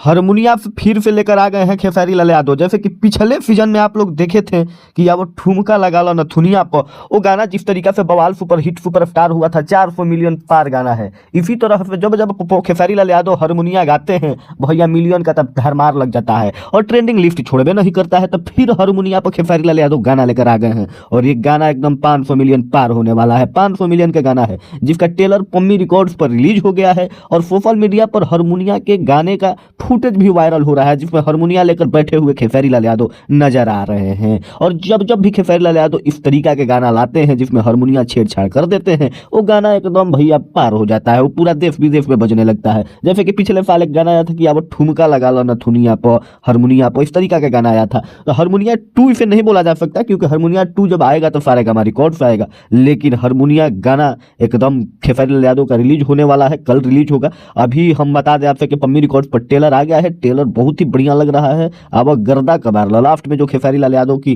हारमोनिया फिर से लेकर आ गए हैं खेसारी लाल यादव। जैसे कि पिछले सीजन में आप लोग देखे थे कि अब ठुमका लगा लो नथुनिया पर, वो गाना जिस तरीका से बवाल सुपर हिट सुपरस्टार हुआ था, 400 मिलियन पार गाना है। इसी तरह से जब जब खेसारी लाल यादव हारमोनिया गाते हैं भैया मिलियन का तब धरमार लग जाता है और ट्रेंडिंग लिस्ट छोड़बे नहीं करता है। तब फिर हारमोनिया पर खेसारी लाल यादव गाना लेकर आ गए हैं और ये गाना एकदम 500 मिलियन पार होने वाला है। 500 मिलियन का गाना है जिसका ट्रेलर पम्मी रिकॉर्ड्स पर रिलीज हो गया है और सोशल मीडिया पर हारमोनिया के गाने का फुटेज भी वायरल हो रहा है जिसमें हारमोनिया लेकर बैठे हुए खेसारी लाल यादव नजर आ रहे हैं। और जब जब भी खेसारी लाल यादव इस तरीका के गाना लाते हैं जिसमें हारमोनिया छेड़छाड़ कर देते हैं, वो गाना एकदम भैया पार हो जाता है, वो पूरा देश विदेश में बजने लगता है। जैसे कि पिछले साल एक गाना आया था कि अब ठुमका लगा लो नथुनिया पर, हारमोनिया पर, इस तरीका का गाना आया था। तो हारमोनिया 2 इसे नहीं बोला जा सकता क्योंकि हारमोनिया 2 जब आएगा तो सारे गाना रिकॉर्ड्स आएगा, लेकिन हारमोनिया गाना एकदम खेसारी लाल यादव का रिलीज होने वाला है, कल रिलीज होगा। अभी हम बता दें आपसे कि पम्मी रिकॉर्ड्स पर ट्रेलर आ गया है, ट्रेलर बहुत ही बढ़िया लग रहा है। अब गर्दा कबार लास्ट में जो खेसारी लाल यादव की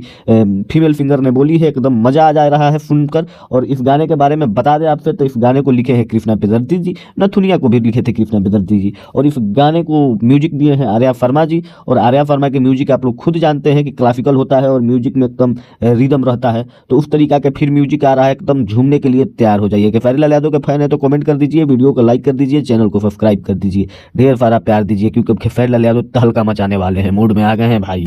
फीमेल सिंगर ने बोली है, एकदम मजा आ जा रहा है सुनकर। और इस गाने के बारे में बता दें आपसे तो इस गाने को लिखे हैं कृष्णा बेदर्जी जी, नथुनिया को भी लिखे थे कृष्णा बेदर्जी जी, और इस गाने को म्यूजिक दिए हैं आर्या शर्मा जी। और आर्या शर्मा के म्यूजिक आप लोग खुद जानते हैं कि क्लासिकल होता है और म्यूजिक में एकदम रिदम रहता है, तो उस तरीका के फिर म्यूजिक आ रहा है, एकदम झूमने के लिए तैयार हो जाइए। खेसारी लाल यादव के फैन है तो कमेंट कर दीजिए, वीडियो को लाइक कर दीजिए, चैनल को सब्सक्राइब कर दीजिए, ढेर सारा प्यार दीजिए क्योंकि खेसारी लाल यादव तहलका मचाने वाले हैं, मूड में आ गए हैं भाई।